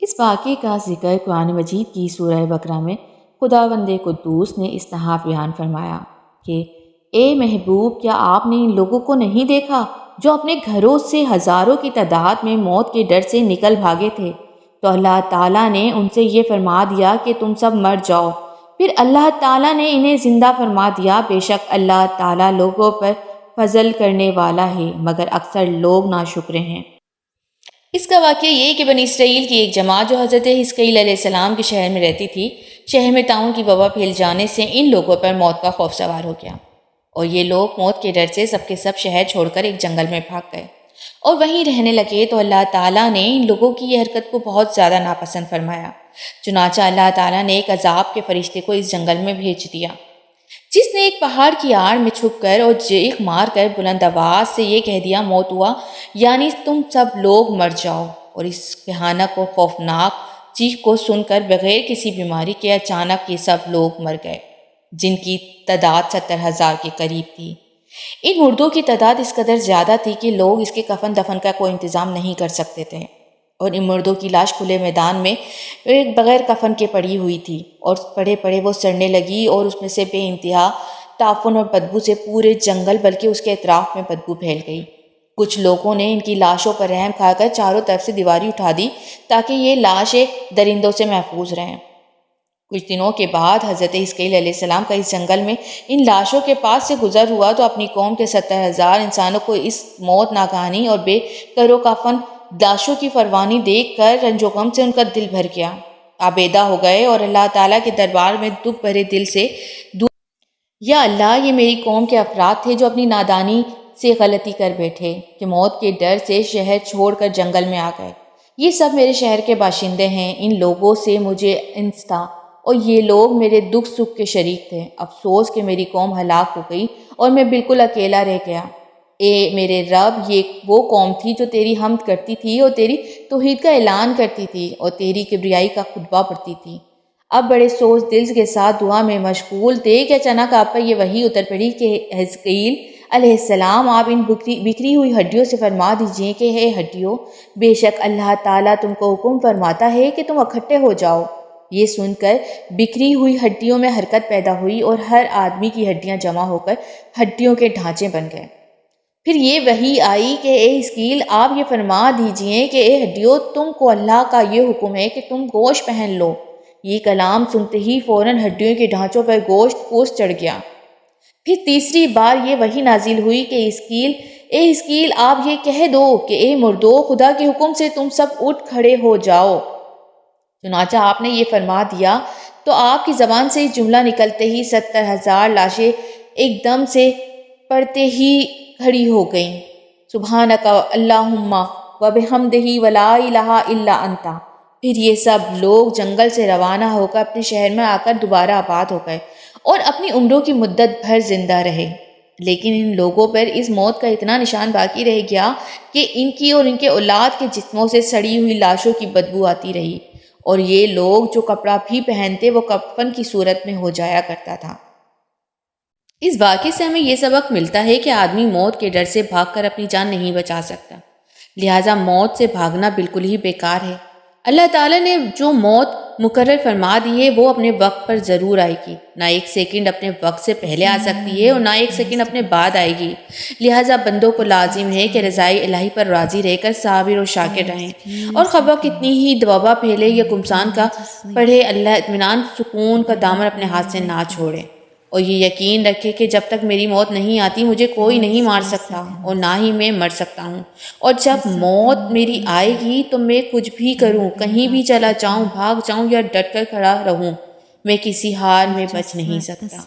اس واقعے کا ذکر قرآن مجید کی سورہ بقرہ میں خداوند قدوس نے اس طرح بیان فرمایا کہ اے محبوب، کیا آپ نے ان لوگوں کو نہیں دیکھا جو اپنے گھروں سے ہزاروں کی تعداد میں موت کے ڈر سے نکل بھاگے تھے؟ تو اللہ تعالیٰ نے ان سے یہ فرما دیا کہ تم سب مر جاؤ۔ پھر اللہ تعالیٰ نے انہیں زندہ فرما دیا۔ بے شک اللہ تعالیٰ لوگوں پر فضل کرنے والا ہے، مگر اکثر لوگ ناشکر ہیں۔ اس کا واقعہ یہ کہ بنی اسرائیل کی ایک جماعت جو حضرت حزقیل علیہ السلام کے شہر میں رہتی تھی، شہر میں طاعون کی وبا پھیل جانے سے ان لوگوں پر موت کا خوف سوار ہو گیا، اور یہ لوگ موت کے ڈر سے سب کے سب شہر چھوڑ کر ایک جنگل میں بھاگ گئے اور وہیں رہنے لگے۔ تو اللہ تعالیٰ نے ان لوگوں کی یہ حرکت کو بہت زیادہ ناپسند فرمایا، چنانچہ اللہ تعالیٰ نے ایک عذاب کے فرشتے کو اس جنگل میں بھیج دیا، جس نے ایک پہاڑ کی آڑ میں چھپ کر اور چیخ مار کر بلند آواز سے یہ کہہ دیا، موت ہوا، یعنی تم سب لوگ مر جاؤ۔ اور اس بھیانک و خوفناک چیخ کو سن کر بغیر کسی بیماری کے اچانک یہ سب لوگ مر گئے، جن کی تعداد 70,000 کے قریب تھی۔ ان مردوں کی تعداد اس قدر زیادہ تھی کہ لوگ اس کے کفن دفن کا کوئی انتظام نہیں کر سکتے تھے، اور ان مردوں کی لاش کھلے میدان میں بغیر کفن کے پڑی ہوئی تھی، اور پڑے پڑے وہ سڑنے لگی، اور اس میں سے بے انتہا تعفن اور بدبو سے پورے جنگل بلکہ اس کے اطراف میں بدبو پھیل گئی۔ کچھ لوگوں نے ان کی لاشوں پر رحم کھا کر چاروں طرف سے دیواری اٹھا دی تاکہ یہ لاشیں درندوں سے محفوظ رہیں۔ کچھ دنوں کے بعد حضرت حزقیل علیہ السلام کا اس جنگل میں ان لاشوں کے پاس سے گزر ہوا تو اپنی قوم کے 70,000 انسانوں کو اس موت ناگہانی اور بے کرو کفن لاشوں کی فروانی دیکھ کر رنج و غم سے ان کا دل بھر گیا، آبیدہ ہو گئے اور اللہ تعالیٰ کے دربار میں دکھ بھرے دل سے یا اللہ، یہ میری قوم کے افراد تھے جو اپنی نادانی سے غلطی کر بیٹھے کہ موت کے ڈر سے شہر چھوڑ کر جنگل میں آ گئے۔ یہ سب میرے شہر کے باشندے ہیں، ان لوگوں سے مجھے انس تھا اور یہ لوگ میرے دکھ سکھ کے شریک تھے۔ افسوس کہ میری قوم ہلاک ہو گئی اور میں بالکل اکیلا رہ گیا۔ اے میرے رب، یہ وہ قوم تھی جو تیری حمد کرتی تھی اور تیری توحید کا اعلان کرتی تھی اور تیری کبریائی کا خطبہ پڑھتی تھی۔ اب بڑے سوچ دل کے ساتھ دعا میں مشغول تھے کہ اچانک آپ پر یہ وحی اتر پڑی کہ حزقیل علیہ السلام، آپ ان بکھری ہوئی ہڈیوں سے فرما دیجئے کہ اے ہڈیوں، بے شک اللہ تعالیٰ تم کو حکم فرماتا ہے کہ تم اکٹھے ہو جاؤ۔ یہ سن کر بکھری ہوئی ہڈیوں میں حرکت پیدا ہوئی اور ہر آدمی کی ہڈیاں جمع ہو کر ہڈیوں کے ڈھانچے بن گئے۔ پھر یہ وحی آئی کہ اے حزقیل، آپ یہ فرما دیجئے کہ اے ہڈیوں، تم کو اللہ کا یہ حکم ہے کہ تم گوشت پہن لو۔ یہ کلام سنتے ہی فوراً ہڈیوں کے ڈھانچوں پر گوشت پوست چڑھ گیا۔ پھر تیسری بار یہ وحی نازل ہوئی کہ اے حزقیل، آپ یہ کہہ دو کہ اے مردو، خدا کے حکم سے تم سب اٹھ کھڑے ہو جاؤ۔ چنانچہ آپ نے یہ فرما دیا تو آپ کی زبان سے اس جملہ نکلتے ہی 70,000 لاشیں ایک دم سے پڑتے ہی کھڑی ہو گئیں، سبحانک اللہم و بحمدہ ولا الہ الا انت۔ پھر یہ سب لوگ جنگل سے روانہ ہو کر اپنے شہر میں آ کر دوبارہ آباد ہو گئے اور اپنی عمروں کی مدت بھر زندہ رہے۔ لیکن ان لوگوں پر اس موت کا اتنا نشان باقی رہ گیا کہ ان کی اور ان کے اولاد کے جسموں سے سڑی ہوئی لاشوں کی بدبو آتی رہی، اور یہ لوگ جو کپڑا بھی پہنتے وہ کفن کی صورت میں ہو جایا کرتا تھا۔ اس واقعے سے ہمیں یہ سبق ملتا ہے کہ آدمی موت کے ڈر سے بھاگ کر اپنی جان نہیں بچا سکتا، لہٰذا موت سے بھاگنا بالکل ہی بیکار ہے۔ اللہ تعالیٰ نے جو موت مقرر فرما دی ہے وہ اپنے وقت پر ضرور آئے گی، نہ ایک سیکنڈ اپنے وقت سے پہلے آ سکتی ہے اور نہ ایک سیکنڈ اپنے بعد آئے گی۔ لہٰذا بندوں کو لازم ہے کہ رضائے الہی پر راضی رہ کر صابر و شاکر رہیں، اور خواہ کتنی ہی وبا پھیلے یا گمسان کا پڑھے، اللہ اطمینان سکون کا دامن اپنے ہاتھ سے نہ چھوڑے، اور یہ یقین رکھے کہ جب تک میری موت نہیں آتی مجھے کوئی نہیں مار سکتا اور نہ ہی میں مر سکتا ہوں، اور جب موت میری آئے گی تو میں کچھ بھی کروں، کہیں بھی چلا جاؤں، بھاگ جاؤں یا ڈٹ کر کھڑا رہوں، میں کسی حال میں بچ نہیں سکتا۔